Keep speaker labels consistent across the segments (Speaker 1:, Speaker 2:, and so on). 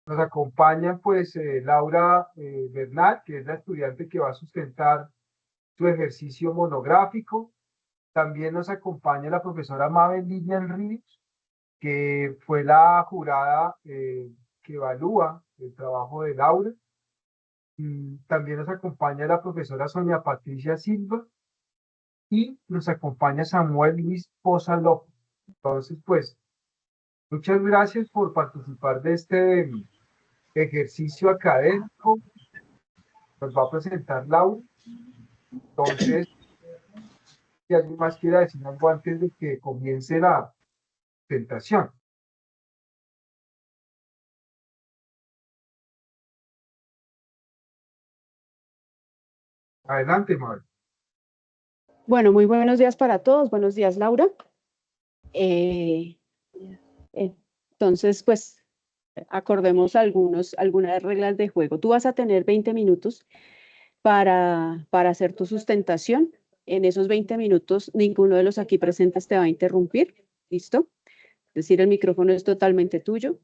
Speaker 1: Nos acompaña pues Laura Bernal, que es la estudiante que va a sustentar su ejercicio monográfico. También nos acompaña la profesora Mabel Lilian Ríos, que fue la jurada que evalúa el trabajo de Laura. También nos acompaña la profesora Sonia Patricia Silva y nos acompaña Samuel Luis Poza López. Entonces, pues, muchas gracias por participar de este ejercicio académico. Nos va a presentar Laura. Entonces, si alguien más quiere decir algo antes de que comience la presentación. Adelante, Mabel.
Speaker 2: Bueno, muy buenos días para todos. Buenos días, Laura. Eh, entonces, pues, acordemos algunas reglas de juego. Tú vas a tener 20 minutos para hacer tu sustentación. En esos 20 minutos, ninguno de los aquí presentes te va a interrumpir. ¿Listo? Es decir, el micrófono es totalmente tuyo.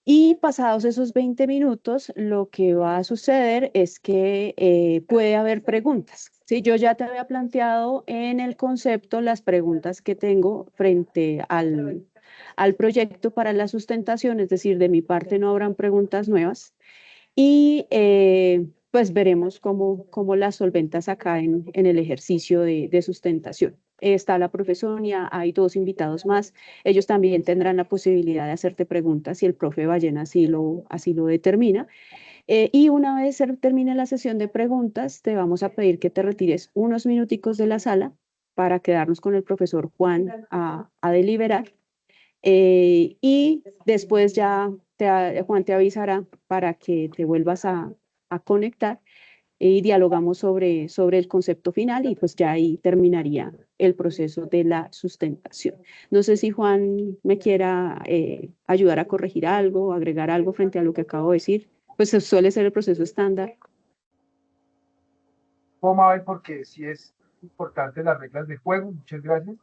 Speaker 2: Y pasados esos 20 minutos, lo que va a suceder es que puede haber preguntas. Sí, yo ya te había planteado en el concepto las preguntas que tengo frente al proyecto para la sustentación, es decir, de mi parte no habrán preguntas nuevas. Y pues veremos cómo las solventas acá en el ejercicio de sustentación. Está la profesoria, hay dos invitados más. Ellos también tendrán la posibilidad de hacerte preguntas si el profe Ballena así lo determina. Y una vez se termine la sesión de preguntas, te vamos a pedir que te retires unos minuticos de la sala para quedarnos con el profesor Juan a deliberar. Y después ya Juan te avisará para que te vuelvas a conectar y dialogamos sobre el concepto final y pues ya ahí terminaría el proceso de la sustentación. No sé si Juan me quiera ayudar a corregir algo, agregar algo frente a lo que acabo de decir. Pues suele ser el proceso estándar.
Speaker 1: No, Mabel, porque sí es importante las reglas de juego. Muchas gracias.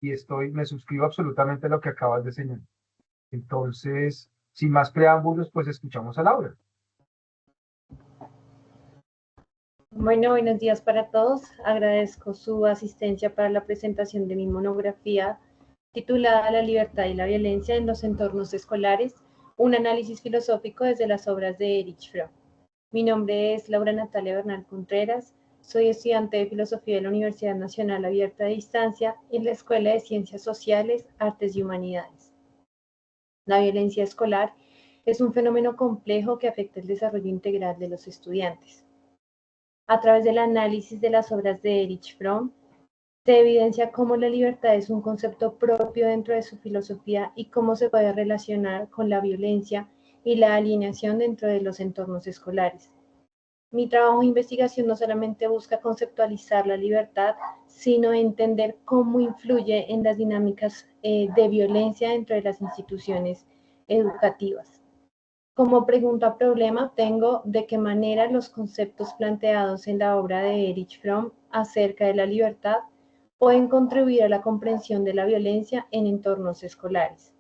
Speaker 1: Y me suscribo absolutamente a lo que acabas de señalar. Entonces, sin más preámbulos, pues escuchamos a Laura.
Speaker 3: Bueno, buenos días para todos. Agradezco su asistencia para la presentación de mi monografía titulada La libertad y la violencia en los entornos escolares, un análisis filosófico desde las obras de Erich Fromm. Mi nombre es Laura Natalia Bernal Contreras, soy estudiante de Filosofía de la Universidad Nacional Abierta de Distancia en la Escuela de Ciencias Sociales, Artes y Humanidades. La violencia escolar es un fenómeno complejo que afecta el desarrollo integral de los estudiantes. A través del análisis de las obras de Erich Fromm, se evidencia cómo la libertad es un concepto propio dentro de su filosofía y cómo se puede relacionar con la violencia y la alienación dentro de los entornos escolares. Mi trabajo de investigación no solamente busca conceptualizar la libertad, sino entender cómo influye en las dinámicas de violencia dentro de las instituciones educativas. Como pregunta problema tengo de qué manera los conceptos planteados en la obra de Erich Fromm acerca de la libertad pueden contribuir a la comprensión de la violencia en entornos escolares.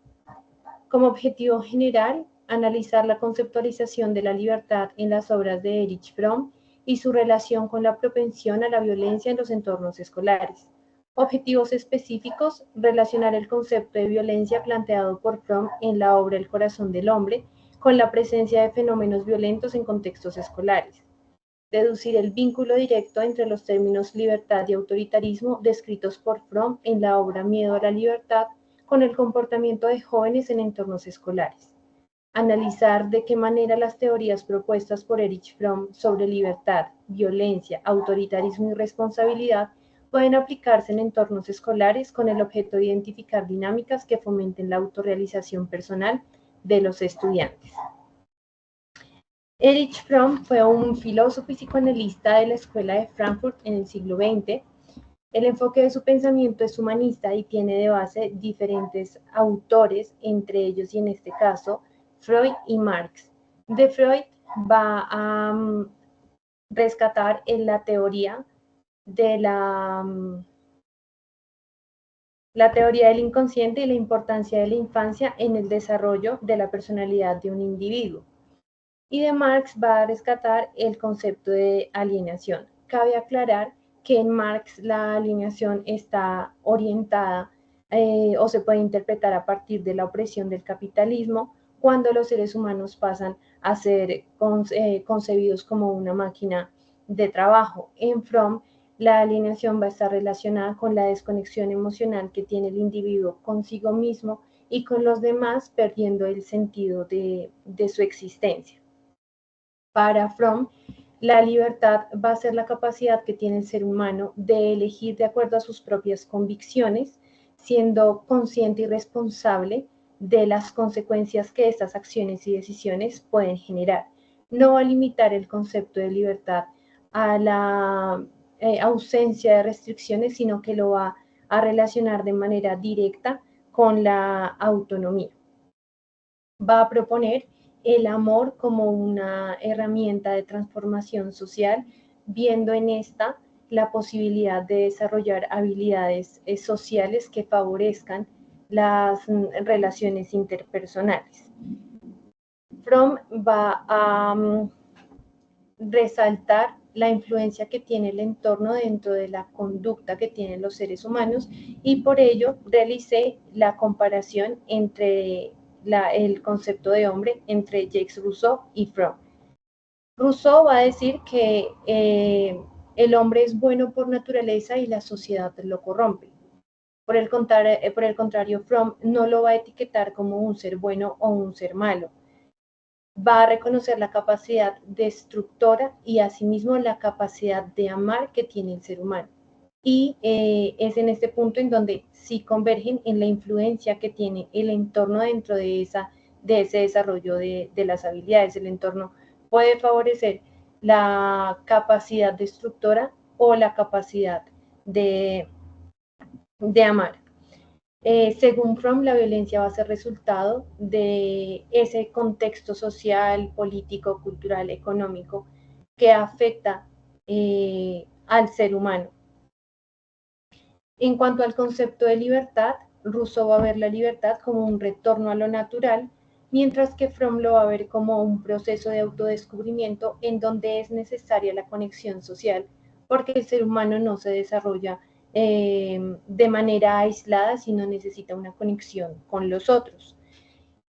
Speaker 3: Como objetivo general, analizar la conceptualización de la libertad en las obras de Erich Fromm y su relación con la propensión a la violencia en los entornos escolares. Objetivos específicos, relacionar el concepto de violencia planteado por Fromm en la obra El corazón del hombre con la presencia de fenómenos violentos en contextos escolares. Deducir el vínculo directo entre los términos libertad y autoritarismo descritos por Fromm en la obra Miedo a la libertad con el comportamiento de jóvenes en entornos escolares. Analizar de qué manera las teorías propuestas por Erich Fromm sobre libertad, violencia, autoritarismo y responsabilidad pueden aplicarse en entornos escolares con el objeto de identificar dinámicas que fomenten la autorrealización personal de los estudiantes. Erich Fromm fue un filósofo y psicoanalista de la Escuela de Frankfurt en el siglo XX. El enfoque de su pensamiento es humanista y tiene de base diferentes autores, entre ellos y en este caso Freud y Marx. De Freud va a rescatar en la teoría de la la teoría del inconsciente y la importancia de la infancia en el desarrollo de la personalidad de un individuo. Y de Marx va a rescatar el concepto de alienación. Cabe aclarar que en Marx la alienación está orientada o se puede interpretar a partir de la opresión del capitalismo, cuando los seres humanos pasan a ser concebidos como una máquina de trabajo. En Fromm, la alienación va a estar relacionada con la desconexión emocional que tiene el individuo consigo mismo y con los demás, perdiendo el sentido de su existencia. Para Fromm, la libertad va a ser la capacidad que tiene el ser humano de elegir de acuerdo a sus propias convicciones, siendo consciente y responsable de las consecuencias que estas acciones y decisiones pueden generar. No va a limitar el concepto de libertad a la ausencia de restricciones, sino que lo va a relacionar de manera directa con la autonomía. Va a proponer el amor como una herramienta de transformación social, viendo en esta la posibilidad de desarrollar habilidades sociales que favorezcan las relaciones interpersonales. Fromm va a resaltar la influencia que tiene el entorno dentro de la conducta que tienen los seres humanos, y por ello realicé la comparación entre el concepto de hombre entre Jacques Rousseau y Fromm. Rousseau va a decir que el hombre es bueno por naturaleza y la sociedad lo corrompe. Por el contrario, Fromm no lo va a etiquetar como un ser bueno o un ser malo. Va a reconocer la capacidad destructora y asimismo la capacidad de amar que tiene el ser humano. Y es en este punto en donde sí convergen en la influencia que tiene el entorno dentro de ese desarrollo de las habilidades. El entorno puede favorecer la capacidad destructora o la capacidad de amar. Según Fromm, la violencia va a ser resultado de ese contexto social, político, cultural, económico que afecta al ser humano. En cuanto al concepto de libertad, Rousseau va a ver la libertad como un retorno a lo natural, mientras que Fromm lo va a ver como un proceso de autodescubrimiento en donde es necesaria la conexión social, porque el ser humano no se desarrolla de manera aislada, sino necesita una conexión con los otros.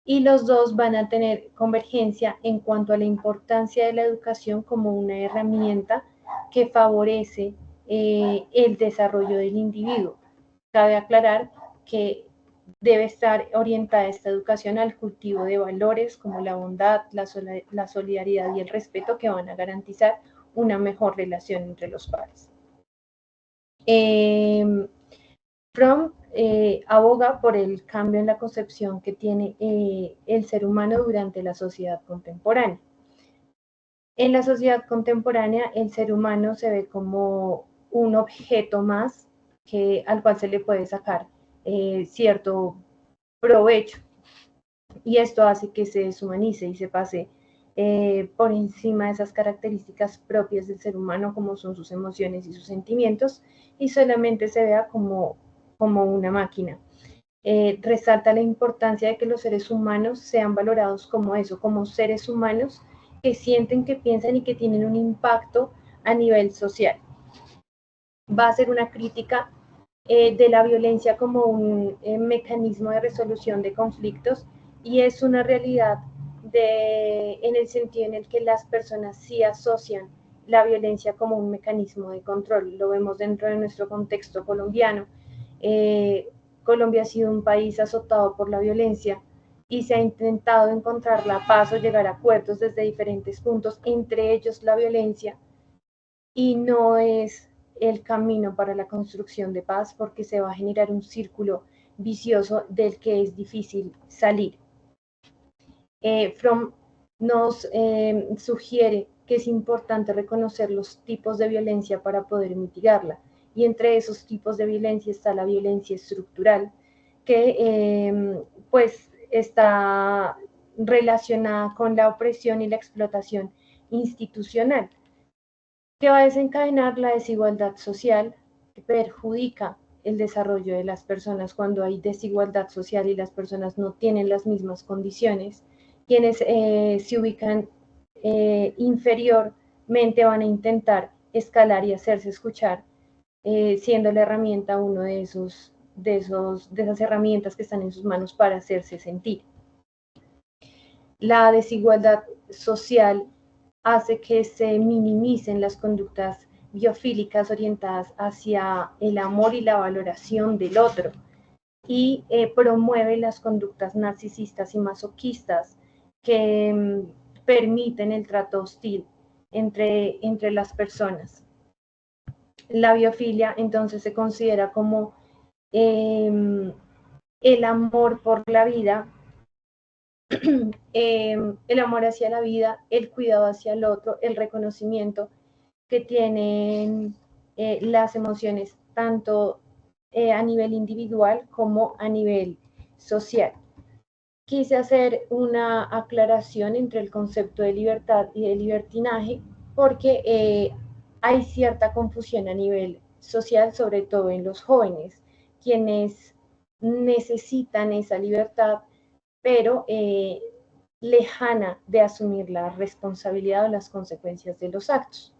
Speaker 3: Y los dos van a tener convergencia en cuanto a la importancia de la educación como una herramienta que favorece el desarrollo del individuo. Cabe aclarar que debe estar orientada esta educación al cultivo de valores como la bondad, la solidaridad y el respeto, que van a garantizar una mejor relación entre los pares. Fromm aboga por el cambio en la concepción que tiene el ser humano durante la sociedad contemporánea. En la sociedad contemporánea, el ser humano se ve como un objeto más al cual se le puede sacar cierto provecho, y esto hace que se deshumanice y se pase por encima de esas características propias del ser humano, como son sus emociones y sus sentimientos, y solamente se vea como una máquina. Resalta la importancia de que los seres humanos sean valorados como eso, como seres humanos que sienten, que piensan y que tienen un impacto a nivel social. Va a ser una crítica de la violencia como un mecanismo de resolución de conflictos, y es una realidad en el sentido en el que las personas sí asocian la violencia como un mecanismo de control. Lo vemos dentro de nuestro contexto colombiano. Colombia ha sido un país azotado por la violencia y se ha intentado encontrar la paz o llegar a acuerdos desde diferentes puntos, entre ellos la violencia, y no es el camino para la construcción de paz, porque se va a generar un círculo vicioso del que es difícil salir. Fromm nos sugiere que es importante reconocer los tipos de violencia para poder mitigarla, y entre esos tipos de violencia está la violencia estructural, que pues está relacionada con la opresión y la explotación institucional, que va a desencadenar la desigualdad social, que perjudica el desarrollo de las personas cuando hay desigualdad social y las personas no tienen las mismas condiciones. Quienes se ubican inferiormente van a intentar escalar y hacerse escuchar, siendo la herramienta uno de esas herramientas que están en sus manos para hacerse sentir. La desigualdad social hace que se minimicen las conductas biofílicas orientadas hacia el amor y la valoración del otro, y promueve las conductas narcisistas y masoquistas que permiten el trato hostil entre las personas. La biofilia entonces se considera como el amor por la vida, el amor hacia la vida, el cuidado hacia el otro, el reconocimiento que tienen las emociones tanto a nivel individual como a nivel social. Quise hacer una aclaración entre el concepto de libertad y de libertinaje porque hay cierta confusión a nivel social, sobre todo en los jóvenes, quienes necesitan esa libertad, pero lejana de asumir la responsabilidad o las consecuencias de los actos.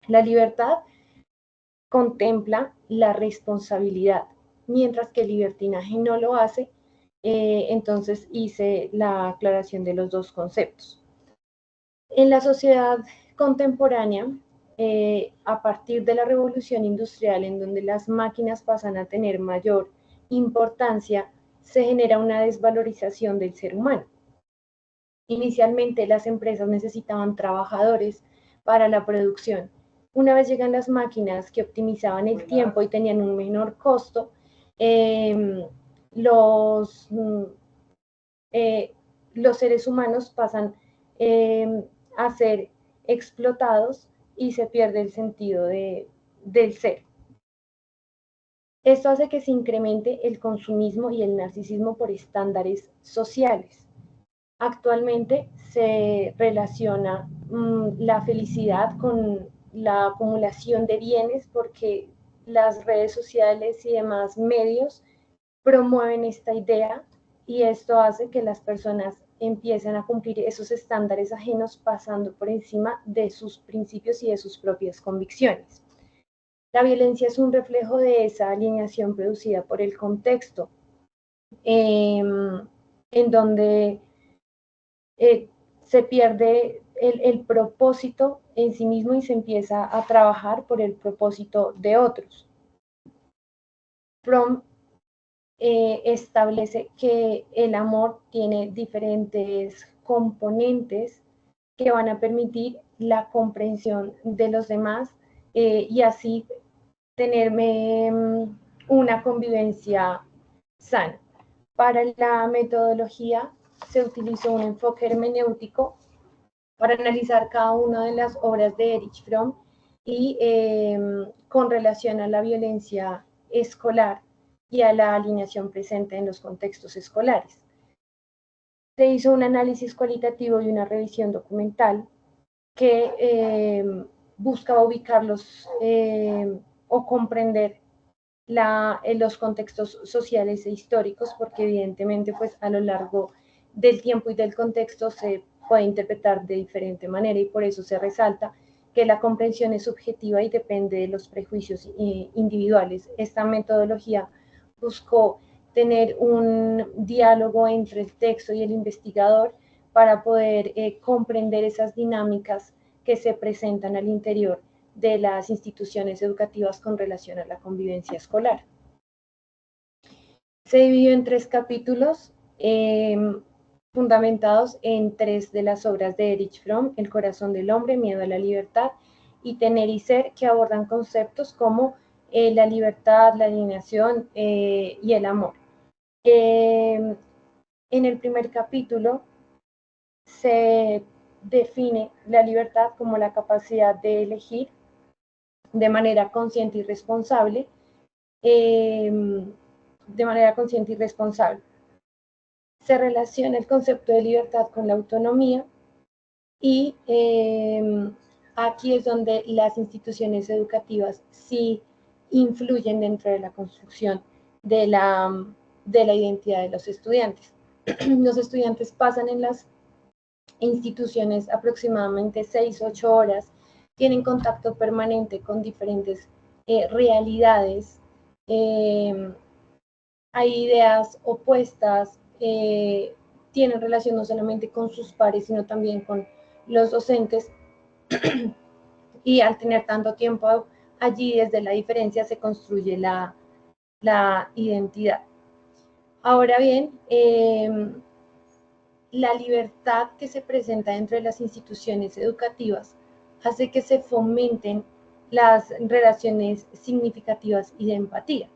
Speaker 3: La libertad contempla la responsabilidad, mientras que el libertinaje no lo hace. Entonces hice la aclaración de los dos conceptos. En la sociedad contemporánea, a partir de la revolución industrial, en donde las máquinas pasan a tener mayor importancia, se genera una desvalorización del ser humano. Inicialmente las empresas necesitaban trabajadores para la producción. Una vez llegan las máquinas que optimizaban el tiempo y tenían un menor costo, los seres humanos pasan a ser explotados y se pierde el sentido del ser. Esto hace que se incremente el consumismo y el narcisismo por estándares sociales. Actualmente se relaciona la felicidad con la acumulación de bienes porque las redes sociales y demás medios promueven esta idea, y esto hace que las personas empiecen a cumplir esos estándares ajenos pasando por encima de sus principios y de sus propias convicciones. La violencia es un reflejo de esa alineación producida por el contexto, en donde se pierde el propósito en sí mismo y se empieza a trabajar por el propósito de otros. Fromm establece que el amor tiene diferentes componentes que van a permitir la comprensión de los demás y así tener una convivencia sana. Para la metodología se utilizó un enfoque hermenéutico para analizar cada una de las obras de Erich Fromm y con relación a la violencia escolar y a la alineación presente en los contextos escolares. Se hizo un análisis cualitativo y una revisión documental que buscaba ubicarlos o comprender los contextos sociales e históricos, porque evidentemente pues a lo largo del tiempo y del contexto se puede interpretar de diferente manera, y por eso se resalta que la comprensión es subjetiva y depende de los prejuicios individuales. Esta metodología buscó tener un diálogo entre el texto y el investigador para poder comprender esas dinámicas que se presentan al interior de las instituciones educativas con relación a la convivencia escolar. Se dividió en 3 capítulos fundamentados en 3 de las obras de Erich Fromm: El corazón del hombre, Miedo a la libertad y Tener y ser, que abordan conceptos como la libertad, la alienación y el amor. En el primer capítulo se define la libertad como la capacidad de elegir de manera consciente y responsable, Se relaciona el concepto de libertad con la autonomía y aquí es donde las instituciones educativas sí influyen dentro de la construcción de la identidad de los estudiantes. Los estudiantes pasan en las instituciones aproximadamente 6-8 horas, tienen contacto permanente con diferentes realidades, hay ideas opuestas, tienen relación no solamente con sus pares, sino también con los docentes, y al tener tanto tiempo allí, desde la diferencia se construye la identidad. Ahora bien, la libertad que se presenta dentro de las instituciones educativas hace que se fomenten las relaciones significativas y de empatía.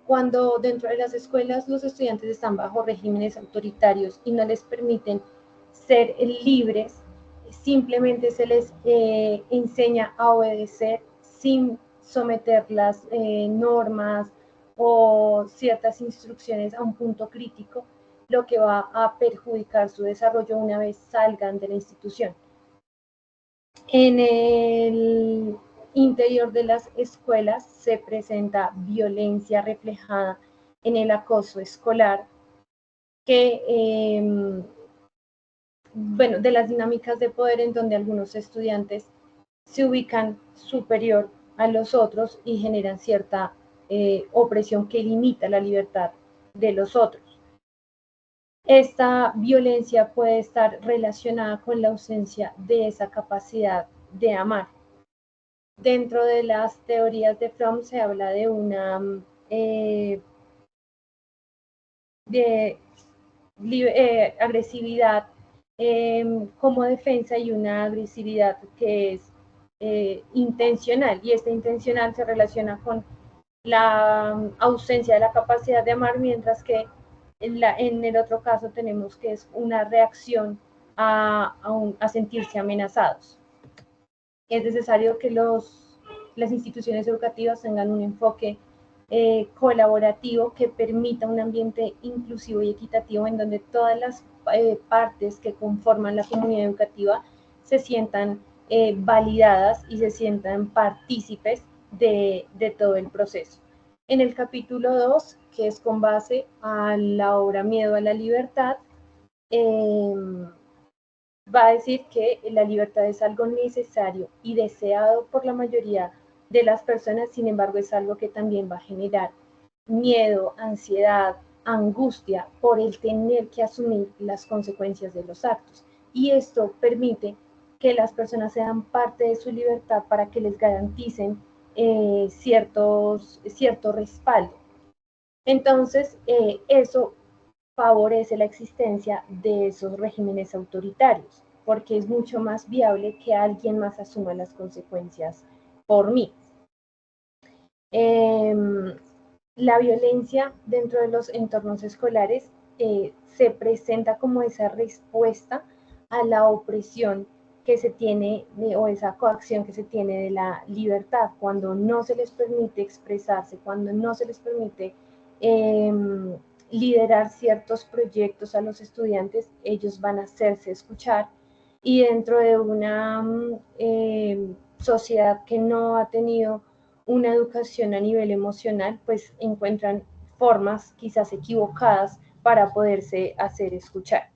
Speaker 3: Cuando dentro de las escuelas los estudiantes están bajo regímenes autoritarios y no les permiten ser libres, simplemente se les enseña a obedecer sin someter las normas o ciertas instrucciones a un punto crítico, lo que va a perjudicar su desarrollo una vez salgan de la institución. En el interior de las escuelas se presenta violencia reflejada en el acoso escolar, que, bueno, de las dinámicas de poder en donde algunos estudiantes se ubican superior a los otros y generan cierta opresión que limita la libertad de los otros. Esta violencia puede estar relacionada con la ausencia de esa capacidad de amar. Dentro de las teorías de Fromm se habla de una agresividad como defensa y una agresividad que es intencional, y esta intencional se relaciona con la ausencia de la capacidad de amar, mientras que en el otro caso tenemos que es una reacción a sentirse amenazados. Es necesario que las instituciones educativas tengan un enfoque colaborativo que permita un ambiente inclusivo y equitativo en donde todas las partes que conforman la comunidad educativa se sientan validadas y se sientan partícipes de todo el proceso. En el capítulo 2, que es con base a la obra Miedo a la Libertad, va a decir que la libertad es algo necesario y deseado por la mayoría de las personas, sin embargo es algo que también va a generar miedo, ansiedad, angustia por el tener que asumir las consecuencias de los actos. Y esto permite que las personas sean parte de su libertad para que les garanticen cierto respaldo. Entonces, eso favorece la existencia de esos regímenes autoritarios, porque es mucho más viable que alguien más asuma las consecuencias por mí. La violencia dentro de los entornos escolares se presenta como esa respuesta a la opresión que se tiene o esa coacción que se tiene de la libertad, cuando no se les permite expresarse, cuando no se les permite liderar ciertos proyectos a los estudiantes, ellos van a hacerse escuchar, y dentro de una sociedad que no ha tenido una educación a nivel emocional, pues encuentran formas quizás equivocadas para poderse hacer escuchar.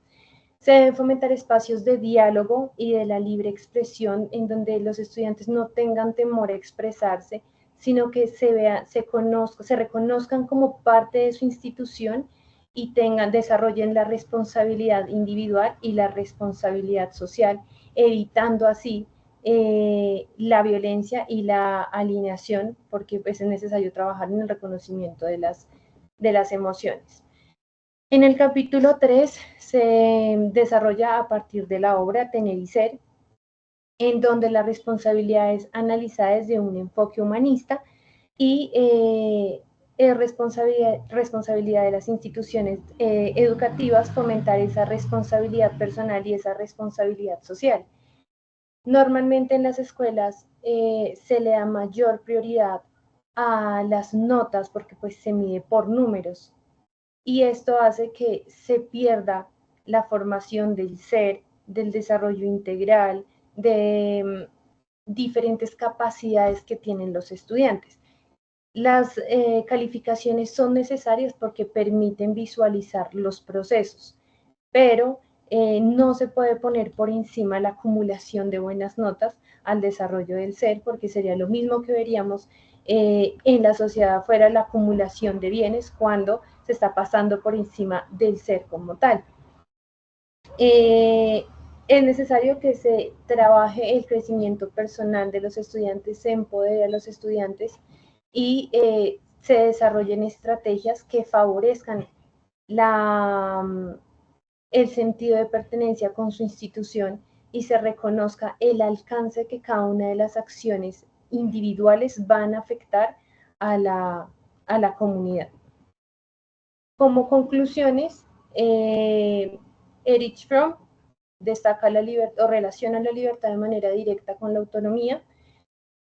Speaker 3: Se deben fomentar espacios de diálogo y de la libre expresión en donde los estudiantes no tengan temor a expresarse, sino que se reconozcan como parte de su institución y desarrollen la responsabilidad individual y la responsabilidad social, evitando así la violencia y la alineación, porque pues, es necesario trabajar en el reconocimiento de las emociones. En el capítulo 3 se desarrolla a partir de la obra Tener y Ser, en donde la responsabilidad es analizada desde un enfoque humanista y es responsabilidad de las instituciones educativas fomentar esa responsabilidad personal y esa responsabilidad social. Normalmente en las escuelas se le da mayor prioridad a las notas porque pues se mide por números, y esto hace que se pierda la formación del ser, del desarrollo integral, de diferentes capacidades que tienen los estudiantes. Las calificaciones son necesarias porque permiten visualizar los procesos, pero no se puede poner por encima la acumulación de buenas notas al desarrollo del ser, porque sería lo mismo que veríamos en la sociedad afuera, la acumulación de bienes cuando se está pasando por encima del ser como tal. Es necesario que se trabaje el crecimiento personal de los estudiantes, se empodere a los estudiantes y se desarrollen estrategias que favorezcan el sentido de pertenencia con su institución y se reconozca el alcance que cada una de las acciones individuales van a afectar a la comunidad. Como conclusiones, Erich Fromm destaca la libertad o relaciona la libertad de manera directa con la autonomía,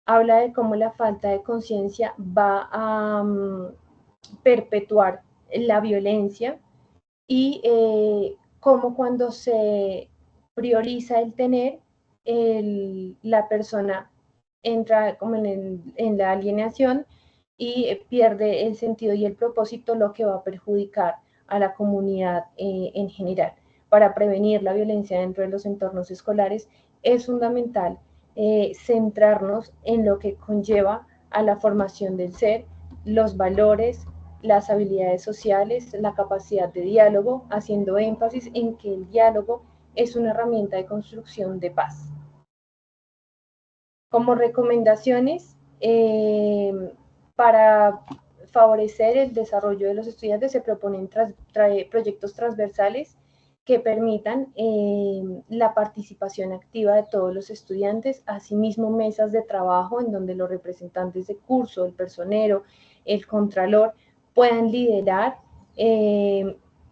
Speaker 3: habla de cómo la falta de conciencia va a perpetuar la violencia y cómo cuando se prioriza el tener, la persona entra como en la alienación y pierde el sentido y el propósito, lo que va a perjudicar a la comunidad en general. Para prevenir la violencia dentro de los entornos escolares es fundamental centrarnos en lo que conlleva a la formación del ser, los valores, las habilidades sociales, la capacidad de diálogo, haciendo énfasis en que el diálogo es una herramienta de construcción de paz. Como recomendaciones, para favorecer el desarrollo de los estudiantes se proponen proyectos transversales que permitan la participación activa de todos los estudiantes, asimismo mesas de trabajo en donde los representantes de curso, el personero, el contralor, puedan liderar,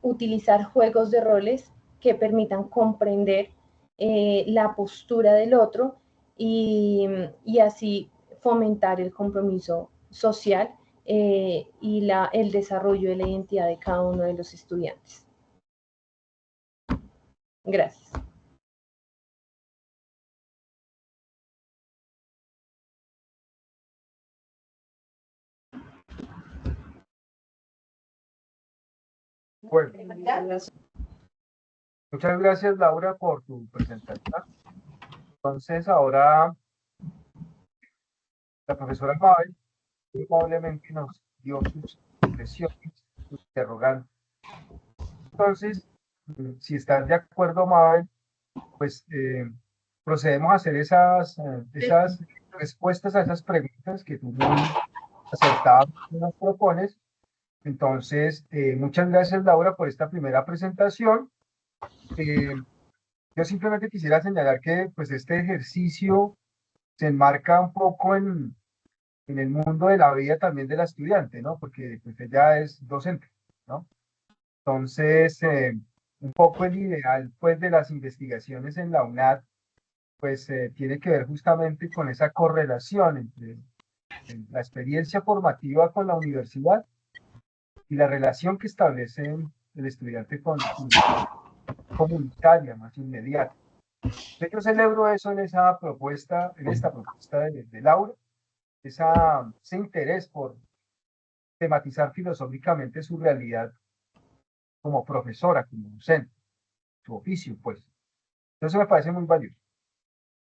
Speaker 3: utilizar juegos de roles que permitan comprender la postura del otro y así fomentar el compromiso social y el desarrollo de la identidad de cada uno de los estudiantes. Gracias.
Speaker 1: Bueno, muchas gracias, Laura, por tu presentación. Entonces, ahora la profesora Mabel probablemente nos dio sus impresiones, sus interrogantes. Entonces, si estás de acuerdo, Mabel, pues procedemos a hacer esas respuestas a esas preguntas que tú muy acertadamente nos propones. Entonces, muchas gracias, Laura, por esta primera presentación. Yo simplemente quisiera señalar que pues, este ejercicio se enmarca un poco en el mundo de la vida también de la estudiante, ¿no? Porque pues, ella es docente, ¿no? Entonces, un poco el ideal pues, de las investigaciones en la UNAD pues tiene que ver justamente con esa correlación entre la experiencia formativa con la universidad y la relación que establece el estudiante con la comunitaria más inmediata. Yo celebro eso en esta propuesta de Laura, ese interés por tematizar filosóficamente su realidad como profesora, como docente, su oficio, pues. Entonces me parece muy valioso.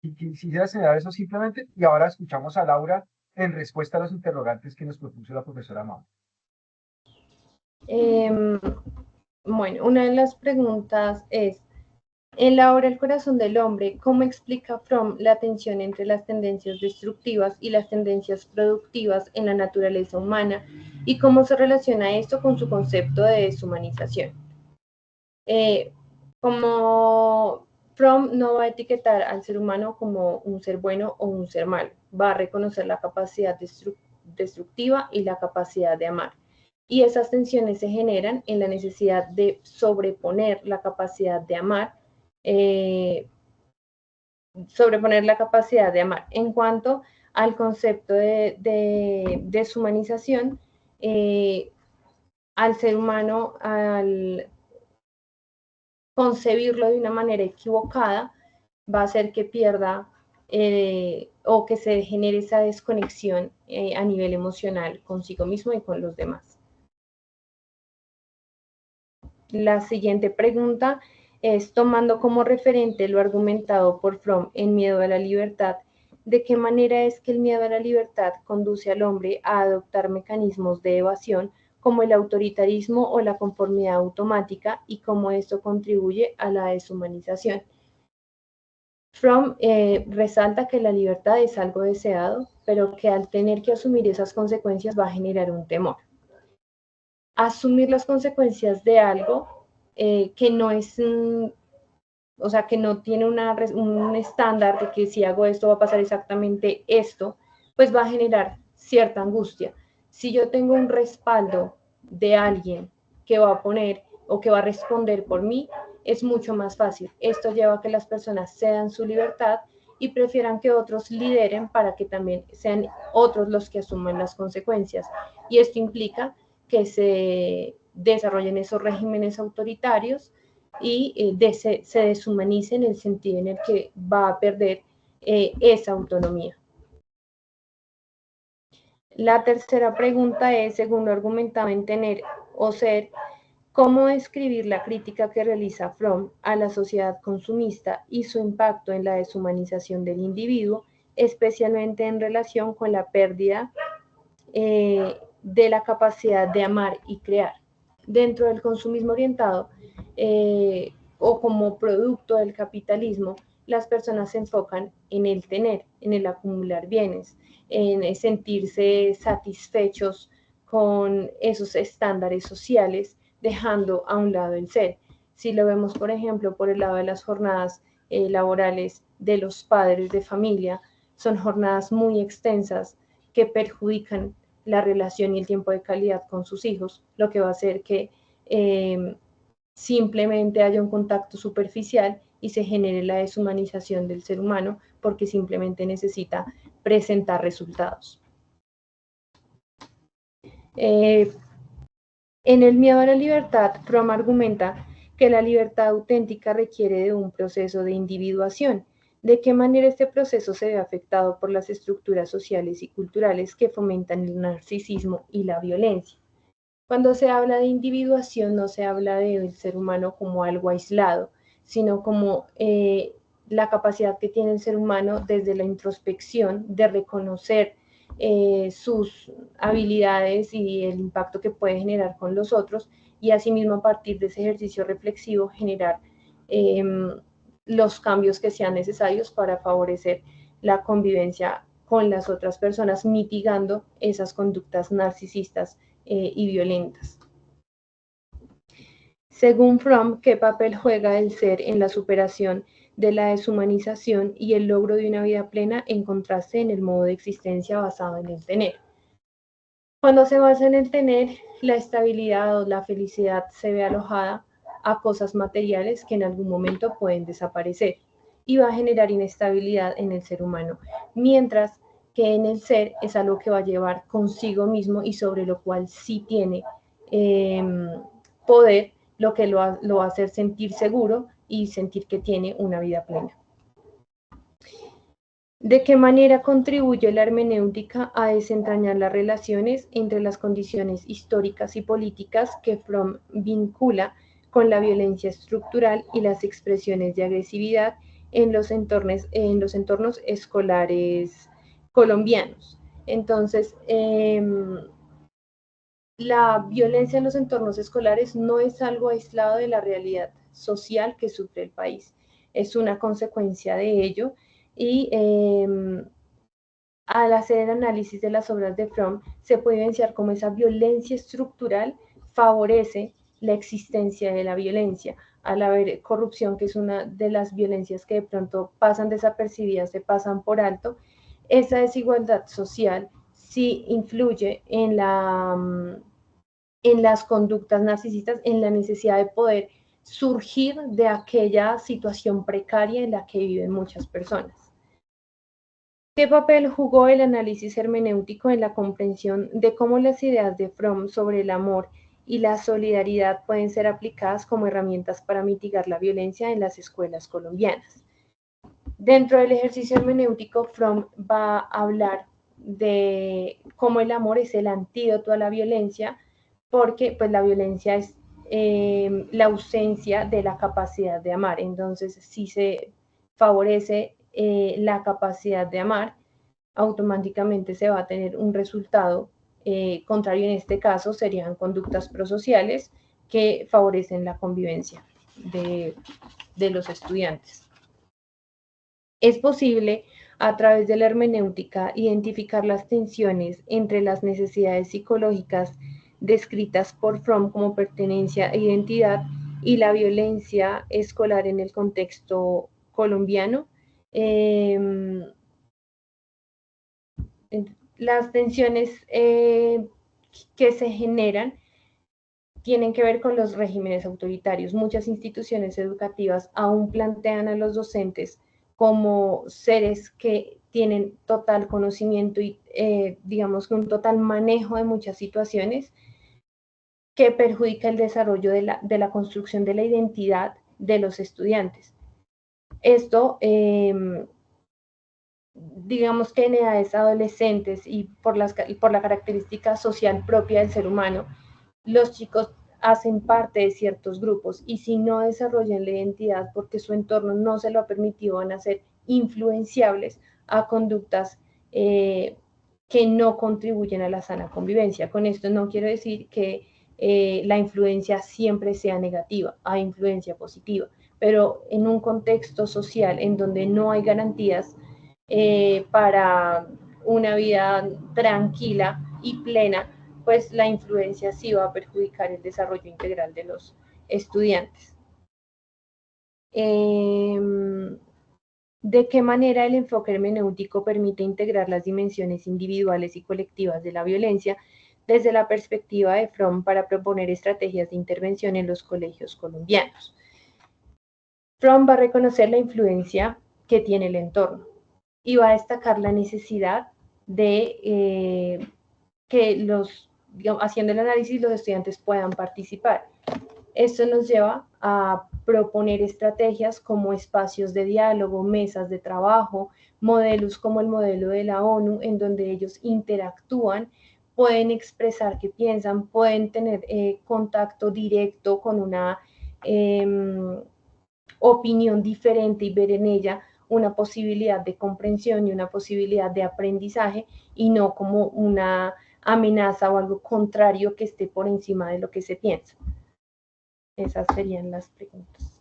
Speaker 1: Y quisiera señalar eso simplemente, y ahora escuchamos a Laura en respuesta a los interrogantes que nos propuso la profesora Mao.
Speaker 3: Bueno, una de las preguntas es, en la obra El corazón del hombre, ¿cómo explica Fromm la tensión entre las tendencias destructivas y las tendencias productivas en la naturaleza humana y cómo se relaciona esto con su concepto de deshumanización? Como Fromm no va a etiquetar al ser humano como un ser bueno o un ser malo, va a reconocer la capacidad destructiva y la capacidad de amar. Y esas tensiones se generan en la necesidad de sobreponer la capacidad de amar, En cuanto al concepto de deshumanización, al ser humano, al concebirlo de una manera equivocada, va a hacer que pierda o que se genere esa desconexión a nivel emocional consigo mismo y con los demás. La siguiente pregunta es, tomando como referente lo argumentado por Fromm en Miedo a la Libertad, ¿de qué manera es que el miedo a la libertad conduce al hombre a adoptar mecanismos de evasión como el autoritarismo o la conformidad automática y cómo esto contribuye a la deshumanización? Fromm resalta que la libertad es algo deseado, pero que al tener que asumir esas consecuencias va a generar un temor. Asumir las consecuencias de algo que no es, o sea, que no tiene un estándar de que si hago esto va a pasar exactamente esto, pues va a generar cierta angustia. Si yo tengo un respaldo de alguien que va a poner o que va a responder por mí, es mucho más fácil. Esto lleva a que las personas cedan su libertad y prefieran que otros lideren para que también sean otros los que asuman las consecuencias. Y esto implica que se desarrollen esos regímenes autoritarios y se deshumanice en el sentido en el que va a perder esa autonomía. La tercera pregunta es, según lo argumentado en Tener o Ser, ¿cómo describir la crítica que realiza Fromm a la sociedad consumista y su impacto en la deshumanización del individuo, especialmente en relación con la pérdida de la capacidad de amar y crear? Dentro del consumismo orientado o como producto del capitalismo, las personas se enfocan en el tener, en el acumular bienes, en sentirse satisfechos con esos estándares sociales, dejando a un lado el ser. Si lo vemos, por ejemplo, por el lado de las jornadas laborales de los padres de familia, son jornadas muy extensas que perjudican la relación y el tiempo de calidad con sus hijos, lo que va a hacer que simplemente haya un contacto superficial y se genere la deshumanización del ser humano porque simplemente necesita presentar resultados. En el miedo a la libertad, Fromm argumenta que la libertad auténtica requiere de un proceso de individuación. ¿De qué manera este proceso se ve afectado por las estructuras sociales y culturales que fomentan el narcisismo y la violencia? Cuando se habla de individuación, no se habla del ser humano como algo aislado, sino como la capacidad que tiene el ser humano desde la introspección de reconocer sus habilidades y el impacto que puede generar con los otros, y asimismo a partir de ese ejercicio reflexivo generar los cambios que sean necesarios para favorecer la convivencia con las otras personas, mitigando esas conductas narcisistas y violentas. Según Fromm, ¿qué papel juega el ser en la superación de la deshumanización y el logro de una vida plena en contraste en el modo de existencia basado en el tener? Cuando se basa en el tener, la estabilidad o la felicidad se ve alojada a cosas materiales que en algún momento pueden desaparecer y va a generar inestabilidad en el ser humano, mientras que en el ser es algo que va a llevar consigo mismo y sobre lo cual sí tiene poder, lo que lo va a hacer sentir seguro y sentir que tiene una vida plena. ¿De qué manera contribuye la hermenéutica a desentrañar las relaciones entre las condiciones históricas y políticas que Fromm vincula con la violencia estructural y las expresiones de agresividad en los entornos escolares colombianos? Entonces, la violencia en los entornos escolares no es algo aislado de la realidad social que sufre el país, es una consecuencia de ello. Y al hacer el análisis de las obras de Fromm, se puede evidenciar cómo esa violencia estructural favorece la existencia de la violencia. Al haber corrupción, que es una de las violencias que de pronto pasan desapercibidas, se pasan por alto, esa desigualdad social sí influye en las conductas narcisistas, en la necesidad de poder surgir de aquella situación precaria en la que viven muchas personas. ¿Qué papel jugó el análisis hermenéutico en la comprensión de cómo las ideas de Fromm sobre el amor y la solidaridad pueden ser aplicadas como herramientas para mitigar la violencia en las escuelas colombianas? Dentro del ejercicio hermenéutico, Fromm va a hablar de cómo el amor es el antídoto a la violencia, porque pues la violencia es la ausencia de la capacidad de amar. Entonces, si se favorece la capacidad de amar, automáticamente se va a tener un resultado contrario. En este caso serían conductas prosociales que favorecen la convivencia de los estudiantes. Es posible, a través de la hermenéutica, identificar las tensiones entre las necesidades psicológicas descritas por Fromm como pertenencia e identidad y la violencia escolar en el contexto colombiano. Las tensiones que se generan tienen que ver con los regímenes autoritarios. Muchas instituciones educativas aún plantean a los docentes como seres que tienen total conocimiento y digamos que un total manejo de muchas situaciones, que perjudica el desarrollo de la construcción de la identidad de los estudiantes. Esto, digamos que en edades adolescentes y por la característica social propia del ser humano, los chicos hacen parte de ciertos grupos y si no desarrollan la identidad porque su entorno no se lo ha permitido, van a ser influenciables a conductas que no contribuyen a la sana convivencia. Con esto no quiero decir que la influencia siempre sea negativa, hay influencia positiva, pero en un contexto social en donde no hay garantías para una vida tranquila y plena, pues la influencia sí va a perjudicar el desarrollo integral de los estudiantes. ¿De qué manera el enfoque hermenéutico permite integrar las dimensiones individuales y colectivas de la violencia desde la perspectiva de Fromm para proponer estrategias de intervención en los colegios colombianos? Fromm va a reconocer la influencia que tiene el entorno y va a destacar la necesidad de que digamos, haciendo el análisis, los estudiantes puedan participar. Esto nos lleva a proponer estrategias como espacios de diálogo, mesas de trabajo, modelos como el modelo de la ONU, en donde ellos interactúan, pueden expresar qué piensan, pueden tener contacto directo con una opinión diferente y ver en ella una posibilidad de comprensión y una posibilidad de aprendizaje y no como una amenaza o algo contrario que esté por encima de lo que se piensa. Esas serían las preguntas.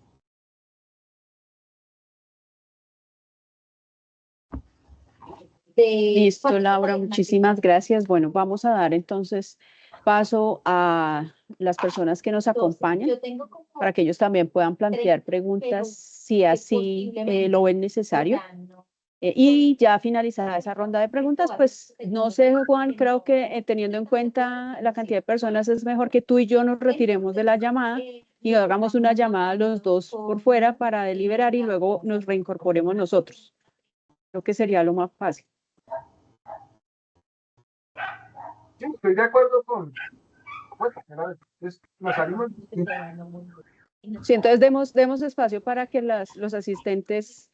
Speaker 2: Listo, Laura, muchísimas gracias. Bueno, vamos a dar entonces paso a las personas que nos acompañan para que ellos también puedan plantear preguntas si así lo ven necesario. Y ya finalizada esa ronda de preguntas, pues no sé, Juan, creo que teniendo en cuenta la cantidad de personas, es mejor que tú y yo nos retiremos de la llamada y hagamos una llamada los dos por fuera para deliberar y luego nos reincorporemos nosotros. Creo que sería lo más fácil.
Speaker 1: Sí, estoy de acuerdo con... Bueno, entonces nos salimos.
Speaker 2: Sí, entonces demos espacio para que los asistentes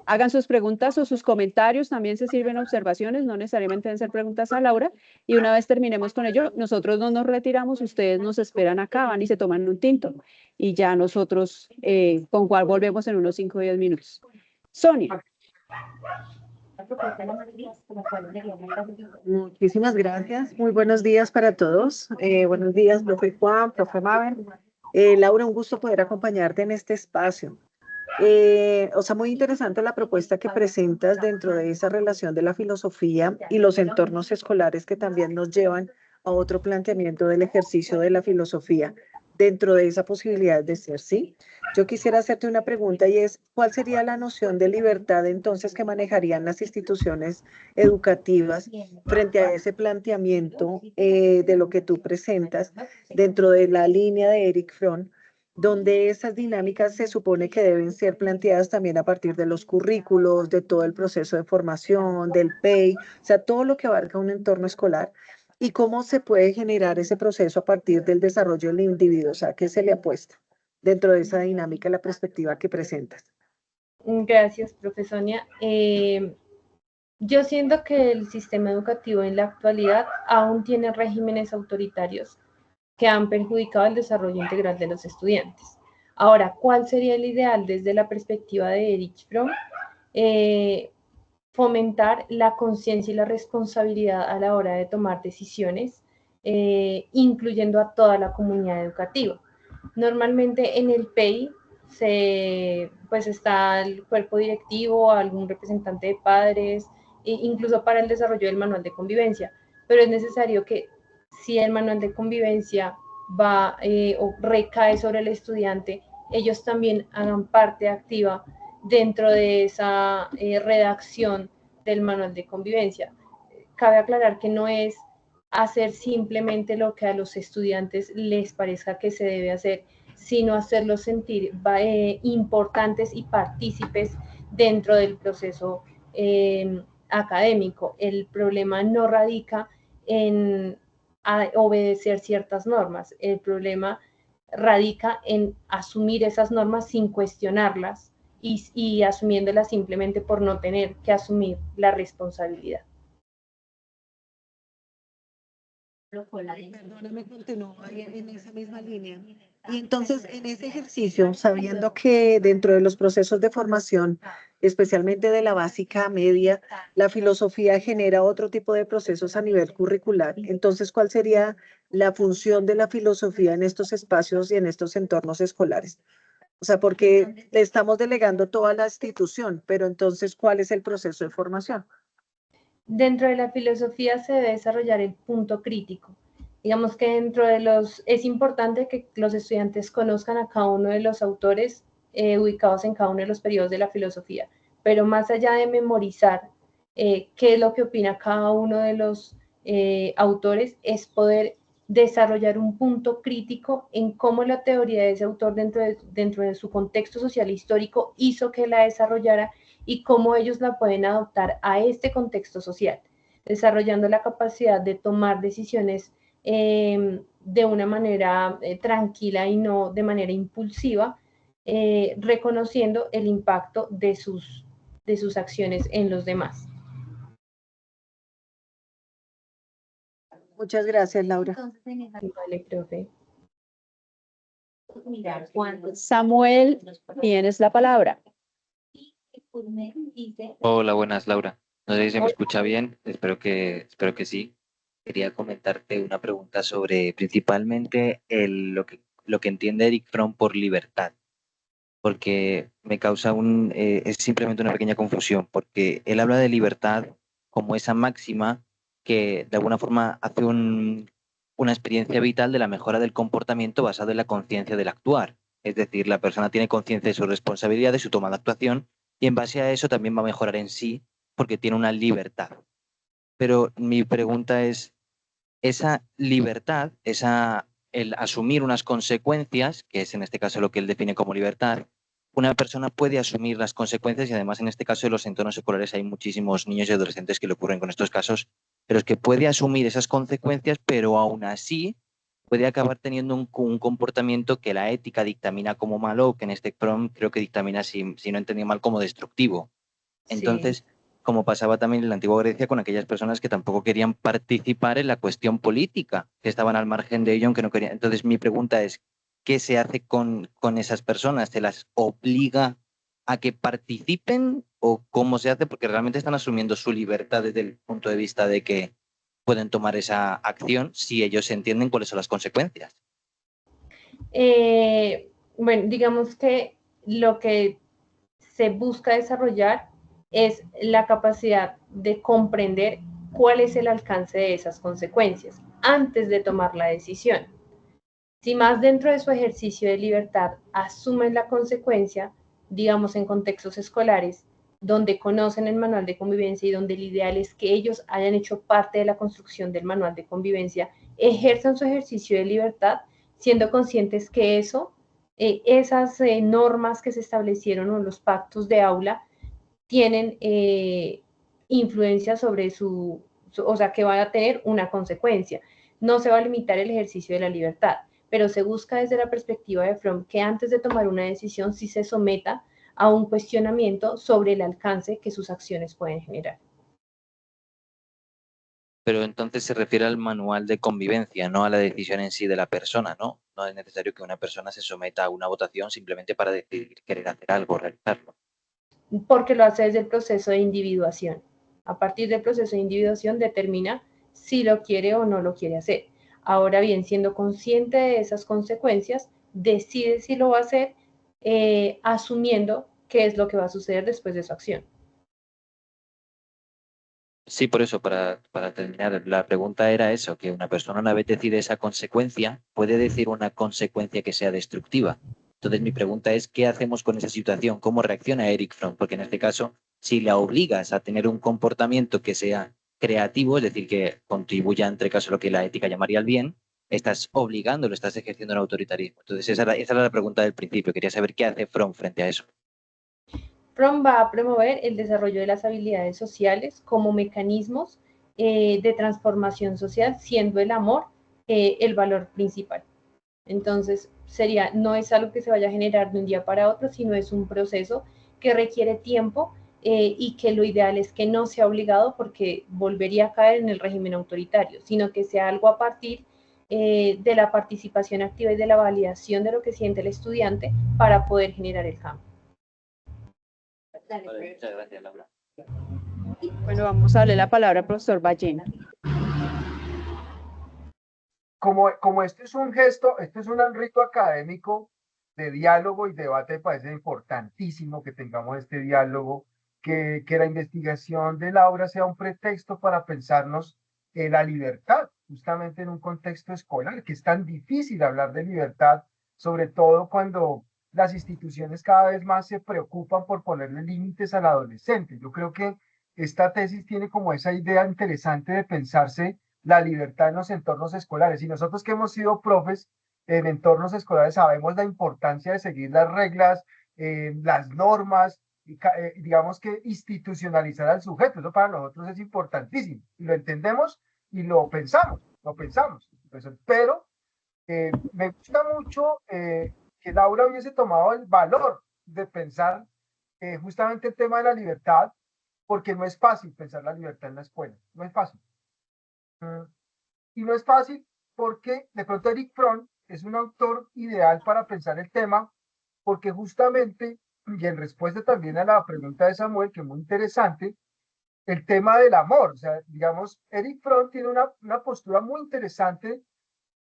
Speaker 2: hagan sus preguntas o sus comentarios, también se sirven observaciones, no necesariamente deben ser preguntas a Laura, y una vez terminemos con ello, nosotros no nos retiramos, ustedes nos esperan acá, van y se toman un tinto, y ya nosotros con cual volvemos en unos 5 o 10 minutos. Sonia.
Speaker 4: Muchísimas gracias. Muy buenos días para todos. Buenos días, profe Juan, profe Mabel. Laura, un gusto poder acompañarte en este espacio. O sea, muy interesante la propuesta que presentas dentro de esa relación de la filosofía y los entornos escolares que también nos llevan a otro planteamiento del ejercicio de la filosofía dentro de esa posibilidad de ser, ¿sí? Yo quisiera hacerte una pregunta y es, ¿cuál sería la noción de libertad entonces que manejarían las instituciones educativas frente a ese planteamiento de lo que tú presentas dentro de la línea de Erich Fromm, donde esas dinámicas se supone que deben ser planteadas también a partir de los currículos, de todo el proceso de formación, del PEI, o sea, todo lo que abarca un entorno escolar, y cómo se puede generar ese proceso a partir del desarrollo del individuo, o sea, qué se le apuesta dentro de esa dinámica, la perspectiva que presentas?
Speaker 3: Gracias, profe Sonia. Yo siento que el sistema educativo en la actualidad aún tiene regímenes autoritarios que han perjudicado el desarrollo integral de los estudiantes. Ahora, ¿cuál sería el ideal desde la perspectiva de Erich Fromm? Fomentar la conciencia y la responsabilidad a la hora de tomar decisiones, incluyendo a toda la comunidad educativa. Normalmente en el PEI pues está el cuerpo directivo, algún representante de padres, incluso para el desarrollo del manual de convivencia, pero es necesario que si el manual de convivencia va o recae sobre el estudiante, ellos también hagan parte activa dentro de esa redacción del manual de convivencia. Cabe aclarar que no es hacer simplemente lo que a los estudiantes les parezca que se debe hacer, sino hacerlos sentir importantes y partícipes dentro del proceso académico. El problema no radica en obedecer ciertas normas, el problema radica en asumir esas normas sin cuestionarlas y asumiéndolas simplemente por no tener que asumir la responsabilidad.
Speaker 4: Perdóname, continúo ahí en esa misma línea. Y entonces, en ese ejercicio, sabiendo que dentro de los procesos de formación, especialmente de la básica a media, la filosofía genera otro tipo de procesos a nivel curricular. Entonces, ¿cuál sería la función de la filosofía en estos espacios y en estos entornos escolares? O sea, porque le estamos delegando toda la institución, pero entonces, ¿cuál es el proceso de formación?
Speaker 3: Dentro de la filosofía se debe desarrollar el punto crítico. Digamos que es importante que los estudiantes conozcan a cada uno de los autores ubicados en cada uno de los periodos de la filosofía, pero más allá de memorizar qué es lo que opina cada uno de los autores, es poder desarrollar un punto crítico en cómo la teoría de ese autor dentro de su contexto social e histórico hizo que la desarrollara y cómo ellos la pueden adoptar a este contexto social, desarrollando la capacidad de tomar decisiones de una manera tranquila y no de manera impulsiva, reconociendo el impacto de sus acciones en los demás.
Speaker 4: Muchas gracias, Laura.
Speaker 3: Vale, profe.
Speaker 2: Samuel, tienes la palabra.
Speaker 5: Hola, buenas, Laura. No sé si se me escucha bien, espero que sí. Quería comentarte una pregunta sobre principalmente lo que entiende Eric Fromm por libertad, porque me causa es simplemente una pequeña confusión, porque él habla de libertad como esa máxima que de alguna forma hace una experiencia vital de la mejora del comportamiento basado en la conciencia del actuar. Es decir, la persona tiene conciencia de sus responsabilidades, su toma de actuación, y en base a eso también va a mejorar en sí porque tiene una libertad. Pero mi pregunta es, esa libertad, el asumir unas consecuencias, que es en este caso lo que él define como libertad, una persona puede asumir las consecuencias y además en este caso en los entornos escolares hay muchísimos niños y adolescentes que le ocurren con estos casos, pero es que puede asumir esas consecuencias, pero aún así puede acabar teniendo un comportamiento que la ética dictamina como malo o que en este Fromm creo que dictamina, si no entendí mal, como destructivo. Entonces,
Speaker 3: Sí.
Speaker 5: como pasaba también en la antigua Grecia con aquellas personas que tampoco querían participar en la cuestión política, que estaban al margen de ello, aunque no querían. Entonces, mi pregunta es, ¿qué se hace con esas personas? ¿Se las obliga a que participen o cómo se hace? Porque realmente están asumiendo su libertad desde el punto de vista de que pueden tomar esa acción si ellos entienden cuáles son las consecuencias.
Speaker 3: Bueno, digamos que lo que se busca desarrollar es la capacidad de comprender cuál es el alcance de esas consecuencias antes de tomar la decisión. Si más dentro de su ejercicio de libertad asumen la consecuencia, digamos en contextos escolares, donde conocen el manual de convivencia y donde el ideal es que ellos hayan hecho parte de la construcción del manual de convivencia, ejerzan su ejercicio de libertad siendo conscientes que esas normas que se establecieron o los pactos de aula tienen influencia sobre o sea, que van a tener una consecuencia. No se va a limitar el ejercicio de la libertad, pero se busca desde la perspectiva de Fromm que antes de tomar una decisión sí se someta a un cuestionamiento sobre el alcance que sus acciones pueden generar.
Speaker 5: Pero entonces se refiere al manual de convivencia, no a la decisión en sí de la persona, ¿no? No es necesario que una persona se someta a una votación simplemente para decidir querer hacer algo, realizarlo.
Speaker 3: Porque lo hace desde el proceso de individuación. A partir del proceso de individuación determina si lo quiere o no lo quiere hacer. Ahora bien, siendo consciente de esas consecuencias, decide si lo va a hacer, asumiendo qué es lo que va a suceder después de su acción.
Speaker 5: Sí, por eso, para terminar, la pregunta era eso, que una persona una vez decide esa consecuencia, puede decir una consecuencia que sea destructiva. Entonces mi pregunta es, ¿qué hacemos con esa situación? ¿Cómo reacciona Eric Fromm? Porque en este caso, si la obligas a tener un comportamiento que sea creativo, es decir, que contribuya, entre caso, lo que la ética llamaría el bien, estás obligándolo, estás ejerciendo un autoritarismo. Entonces esa era la pregunta del principio. Quería saber qué hace Fromm frente a eso.
Speaker 3: Fromm va a promover el desarrollo de las habilidades sociales como mecanismos de transformación social, siendo el amor el valor principal. Entonces, no es algo que se vaya a generar de un día para otro, sino es un proceso que requiere tiempo y que lo ideal es que no sea obligado porque volvería a caer en el régimen autoritario, sino que sea algo a partir de la participación activa y de la validación de lo que siente el estudiante para poder generar el cambio.
Speaker 5: Vale, muchas gracias, Laura.
Speaker 2: Bueno, vamos a darle la palabra al profesor Ballena.
Speaker 1: Como esto es un gesto, esto es un rito académico de diálogo y debate, parece importantísimo que tengamos este diálogo, que la investigación de Laura sea un pretexto para pensarnos en la libertad, justamente en un contexto escolar, que es tan difícil hablar de libertad, sobre todo cuando las instituciones cada vez más se preocupan por ponerle límites al adolescente. Yo creo que esta tesis tiene como esa idea interesante de pensarse la libertad en los entornos escolares. Y nosotros que hemos sido profes en entornos escolares sabemos la importancia de seguir las reglas, las normas, y, digamos que institucionalizar al sujeto. Eso para nosotros es importantísimo. Y lo entendemos y lo pensamos, lo pensamos. Pero me gusta mucho que Laura hubiese tomado el valor de pensar justamente el tema de la libertad, porque no es fácil pensar la libertad en la escuela, no es fácil. Y no es fácil porque de pronto Eric Fromm es un autor ideal para pensar el tema, porque justamente, y en respuesta también a la pregunta de Samuel, que es muy interesante, el tema del amor, o sea, digamos, Eric Fromm tiene una postura muy interesante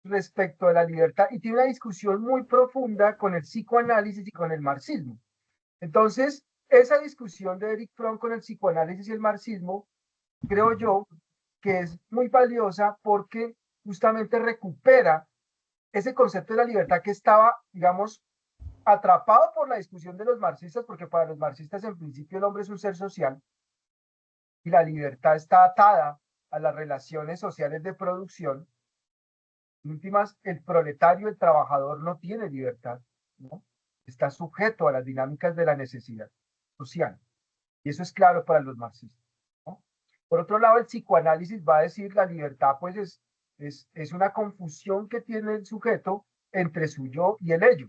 Speaker 1: respecto a la libertad y tiene una discusión muy profunda con el psicoanálisis y con el marxismo. Entonces, esa discusión de Eric Fromm con el psicoanálisis y el marxismo, creo yo, que es muy valiosa porque justamente recupera ese concepto de la libertad que estaba, digamos, atrapado por la discusión de los marxistas, porque para los marxistas en principio el hombre es un ser social y la libertad está atada a las relaciones sociales de producción. En últimas, el proletario, el trabajador no tiene libertad, ¿no? Está sujeto a las dinámicas de la necesidad social. Y eso es claro para los marxistas, ¿no? Por otro lado, el psicoanálisis va a decir la libertad, pues es una confusión que tiene el sujeto entre su yo y el ello,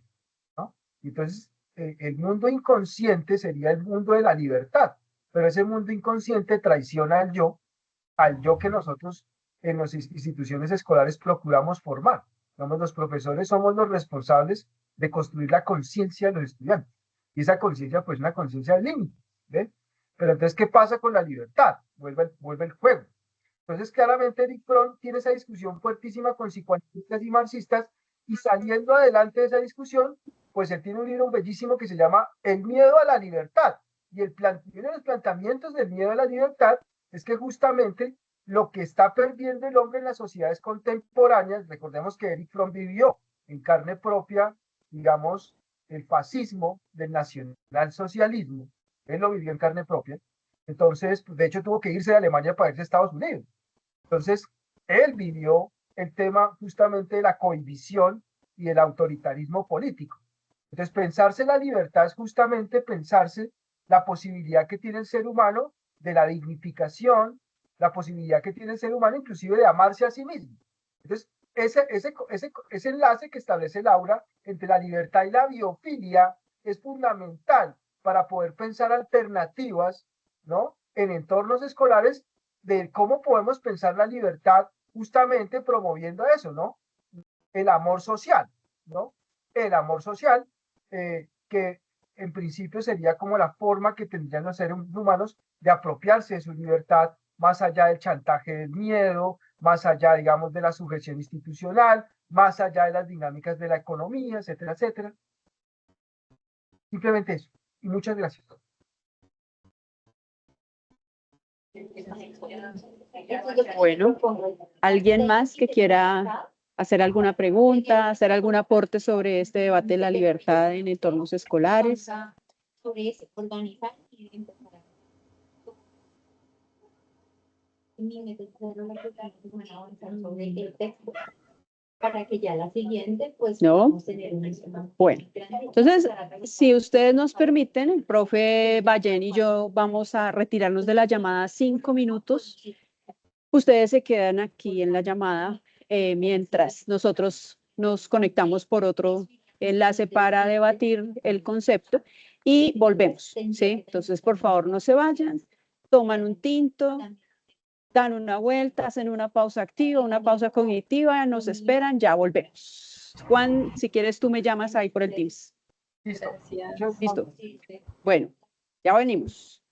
Speaker 1: ¿no? Entonces, el mundo inconsciente sería el mundo de la libertad, pero ese mundo inconsciente traiciona al yo que nosotros en las instituciones escolares procuramos formar. Digamos, los profesores somos los responsables de construir la conciencia de los estudiantes. Y esa conciencia, pues, una conciencia de límite, ¿ven? Pero entonces, ¿qué pasa con la libertad? Vuelve el juego. Entonces, claramente, Eric Fromm tiene esa discusión fuertísima con psicoanalistas y marxistas, y saliendo adelante de esa discusión, pues él tiene un libro bellísimo que se llama El miedo a la libertad. Y uno de los planteamientos del miedo a la libertad es que justamente lo que está perdiendo el hombre en las sociedades contemporáneas, recordemos que Eric Fromm vivió en carne propia, digamos, el fascismo del nacionalsocialismo, él lo vivió en carne propia, entonces, de hecho, tuvo que irse de Alemania para irse a Estados Unidos. Entonces, él vivió el tema justamente de la cohibición y el autoritarismo político. Entonces, pensarse la libertad es justamente pensarse la posibilidad que tiene el ser humano de la dignificación, la posibilidad que tiene el ser humano inclusive de amarse a sí mismo. Entonces, ese enlace que establece Laura entre la libertad y la biofilia es fundamental para poder pensar alternativas, ¿no? En entornos escolares de cómo podemos pensar la libertad justamente promoviendo eso, ¿no? El amor social, ¿no? El amor social, que en principio sería como la forma que tendrían los seres humanos de apropiarse de su libertad, más allá del chantaje del miedo, más allá, digamos, de la sujeción institucional, más allá de las dinámicas de la economía, etcétera, etcétera. Simplemente eso. Y muchas gracias.
Speaker 2: Bueno, ¿alguien más que quiera hacer alguna pregunta, hacer algún aporte sobre este debate de la libertad en entornos escolares?
Speaker 6: Sobre eso, organizar y empezar a avanzar sobre el texto para que ya la siguiente, pues,
Speaker 2: ¿No?
Speaker 6: podamos tener una semana.
Speaker 2: Bueno, entonces, si ustedes nos permiten, el profe Ballén y yo vamos a retirarnos de la llamada 5 minutos. Ustedes se quedan aquí en la llamada mientras nosotros nos conectamos por otro enlace para debatir el concepto y volvemos, ¿sí? Entonces, por favor, no se vayan, toman un tinto, dan una vuelta, hacen una pausa activa, una pausa cognitiva, nos esperan, ya volvemos. Juan, si quieres, tú me llamas ahí por el Teams.
Speaker 1: Listo.
Speaker 3: Gracias.
Speaker 2: Listo. Bueno, ya venimos.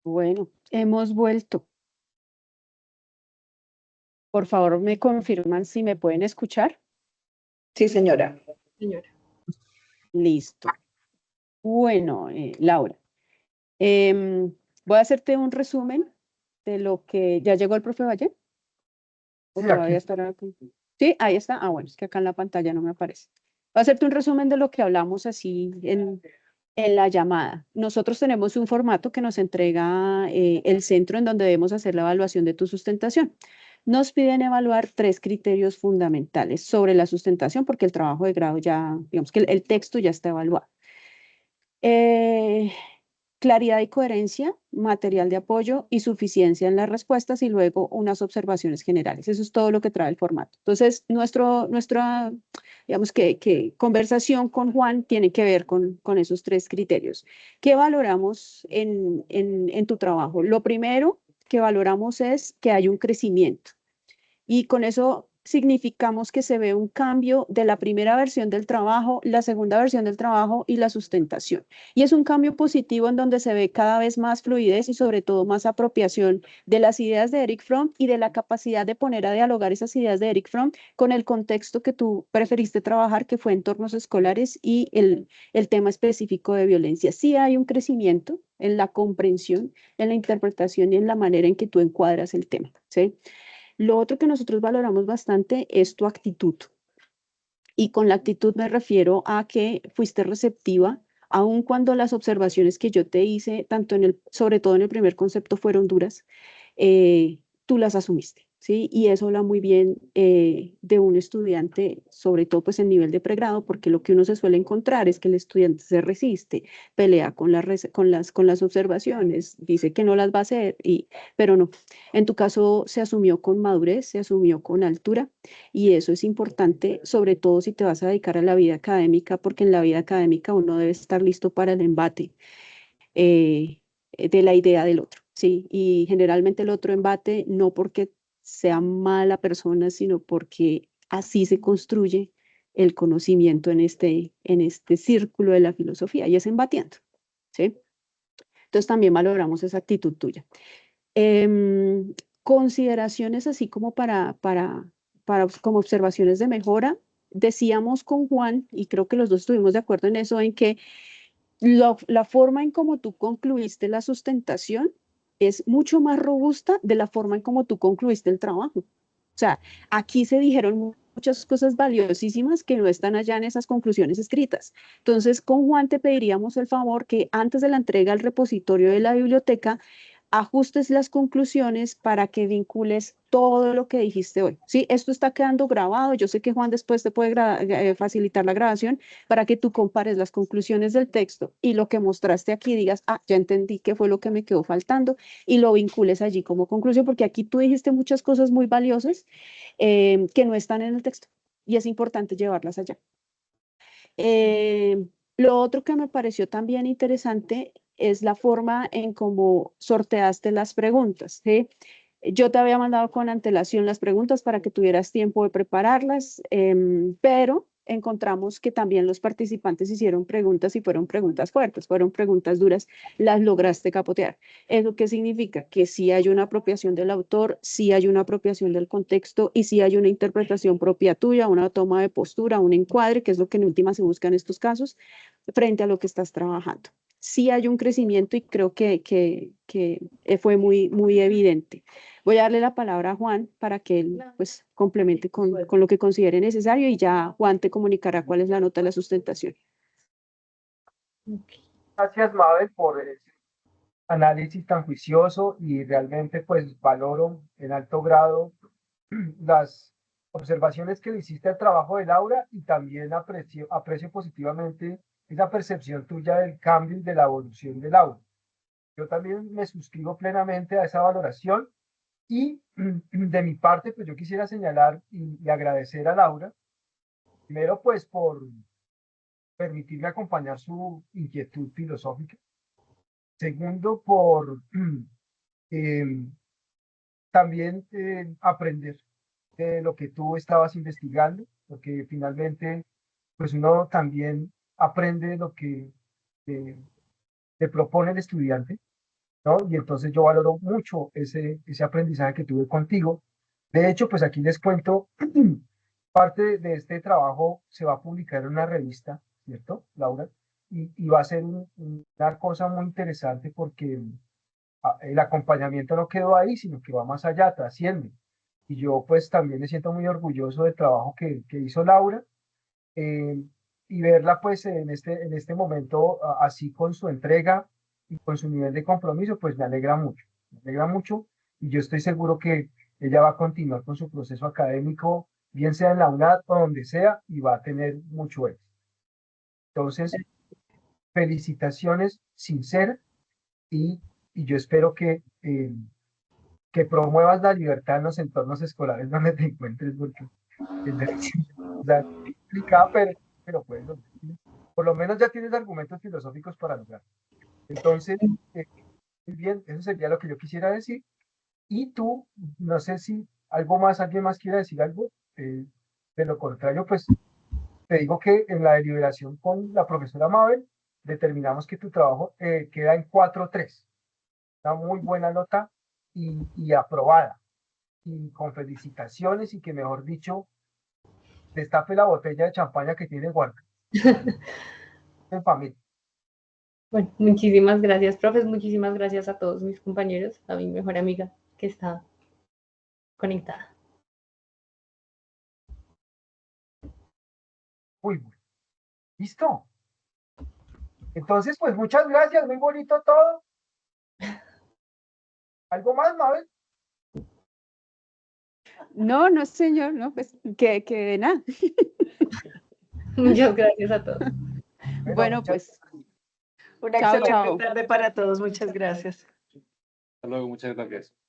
Speaker 2: Bueno, hemos vuelto. Por favor, me confirman si me pueden escuchar.
Speaker 4: Sí, señora.
Speaker 3: Señora.
Speaker 2: Listo. Bueno, Laura, voy a hacerte un resumen de lo que ya llegó el profe Valle. ¿O
Speaker 1: Sí,
Speaker 2: todavía
Speaker 1: aquí.
Speaker 2: estará aquí? Sí, ahí está. Ah, bueno, es que acá en la pantalla no me aparece. Voy a hacerte un resumen de lo que hablamos así en la llamada. Nosotros tenemos un formato que nos entrega el centro en donde debemos hacer la evaluación de tu sustentación. Nos piden evaluar 3 criterios fundamentales sobre la sustentación porque el trabajo de grado ya, digamos que el texto ya está evaluado. Claridad y coherencia, material de apoyo y suficiencia en las respuestas y luego unas observaciones generales. Eso es todo lo que trae el formato. Entonces, nuestra, digamos que conversación con Juan tiene que ver con esos 3 criterios. ¿Qué valoramos en tu trabajo? Lo primero que valoramos es que hay un crecimiento. Y con eso significamos que se ve un cambio de la primera versión del trabajo, la segunda versión del trabajo y la sustentación. Y es un cambio positivo en donde se ve cada vez más fluidez y sobre todo más apropiación de las ideas de Eric Fromm y de la capacidad de poner a dialogar esas ideas de Eric Fromm con el contexto que tú preferiste trabajar, que fue entornos escolares y el tema específico de violencia. Sí hay un crecimiento en la comprensión, en la interpretación y en la manera en que tú encuadras el tema, ¿sí? Lo otro que nosotros valoramos bastante es tu actitud. Y con la actitud me refiero a que fuiste receptiva, aun cuando las observaciones que yo te hice, sobre todo en el primer concepto, fueron duras, tú las asumiste, ¿sí? Y eso habla muy bien de un estudiante, sobre todo pues en nivel de pregrado, porque lo que uno se suele encontrar es que el estudiante se resiste, pelea con las observaciones, dice que no las va a hacer, pero no. En tu caso se asumió con madurez, se asumió con altura, y eso es importante, sobre todo si te vas a dedicar a la vida académica, porque en la vida académica uno debe estar listo para el embate de la idea del otro, ¿sí? Y generalmente el otro embate no porque sea mala persona, sino porque así se construye el conocimiento en este círculo de la filosofía, y es embatiendo, ¿sí? Entonces también valoramos esa actitud tuya. Consideraciones así como como observaciones de mejora. Decíamos con Juan, y creo que los dos estuvimos de acuerdo en eso, en que la forma en cómo tú concluiste la sustentación es mucho más robusta de la forma en cómo tú concluiste el trabajo. O sea, aquí se dijeron muchas cosas valiosísimas que no están allá en esas conclusiones escritas. Entonces, con Juan te pediríamos el favor que antes de la entrega al repositorio de la biblioteca, ajustes las conclusiones para que vincules todo lo que dijiste hoy. Sí, esto está quedando grabado. Yo sé que Juan después te puede facilitar la grabación para que tú compares las conclusiones del texto y lo que mostraste aquí, digas, ah, ya entendí qué fue lo que me quedó faltando y lo vincules allí como conclusión, porque aquí tú dijiste muchas cosas muy valiosas que no están en el texto y es importante llevarlas allá. Lo otro que me pareció también interesante es la forma en cómo sorteaste las preguntas, ¿sí? Yo te había mandado con antelación las preguntas para que tuvieras tiempo de prepararlas, pero encontramos que también los participantes hicieron preguntas y fueron preguntas fuertes, fueron preguntas duras, las lograste capotear. ¿Eso qué significa? Que sí hay una apropiación del autor, sí hay una apropiación del contexto y sí hay una interpretación propia tuya, una toma de postura, un encuadre, que es lo que en última se busca en estos casos, frente a lo que estás trabajando. Sí hay un crecimiento y creo que fue muy evidente. Voy a darle la palabra a Juan para que él pues complemente con lo que considere necesario y ya Juan te comunicará cuál es la nota de la sustentación.
Speaker 1: Gracias, Mabel, por ese análisis tan juicioso y realmente pues valoro en alto grado las observaciones que le hiciste al trabajo de Laura y también aprecio positivamente esa percepción tuya del cambio y de la evolución de Laura. Yo también me suscribo plenamente a esa valoración y de mi parte, pues yo quisiera señalar y agradecer a Laura, primero pues por permitirme acompañar su inquietud filosófica, segundo por también aprender de lo que tú estabas investigando, porque finalmente pues uno también aprende lo que le propone el estudiante. ¿no? Y entonces yo valoro mucho ese aprendizaje que tuve contigo. De hecho, pues aquí les cuento, parte de este trabajo se va a publicar en una revista, ¿cierto, Laura? Y va a ser una cosa muy interesante porque el acompañamiento no quedó ahí, sino que va más allá, trasciende. Y yo pues también me siento muy orgulloso del trabajo que hizo Laura, eh, y verla pues en este momento así con su entrega y con su nivel de compromiso, pues me alegra mucho y yo estoy seguro que ella va a continuar con su proceso académico, bien sea en la UNAD o donde sea, y va a tener mucho éxito. Entonces, felicitaciones sinceras y yo espero que promuevas la libertad en los entornos escolares donde te encuentres, porque es o sea, complicado, pero pues, por lo menos ya tienes argumentos filosóficos para lograr. Entonces, muy bien, eso sería lo que yo quisiera decir. Y tú, no sé si alguien más quiera decir algo. De lo contrario, pues te digo que en la deliberación con la profesora Mabel, determinamos que tu trabajo queda en 4.3. Una muy buena nota y aprobada. Y con felicitaciones y que, mejor dicho, destape la botella de champaña que tiene guardada en familia.
Speaker 3: Bueno, muchísimas gracias, profes. Muchísimas gracias a todos mis compañeros, a mi mejor amiga que está conectada.
Speaker 1: Muy bueno. ¿Listo? Entonces, pues muchas gracias, muy bonito todo. ¿Algo más, Mabel?
Speaker 2: No, no, señor, no, pues que de nada.
Speaker 3: Muchas gracias a todos.
Speaker 2: Bueno, pues,
Speaker 4: Una
Speaker 2: chao,
Speaker 4: excelente
Speaker 2: chao.
Speaker 4: tarde para todos. Muchas gracias.
Speaker 7: Hasta luego, muchas gracias.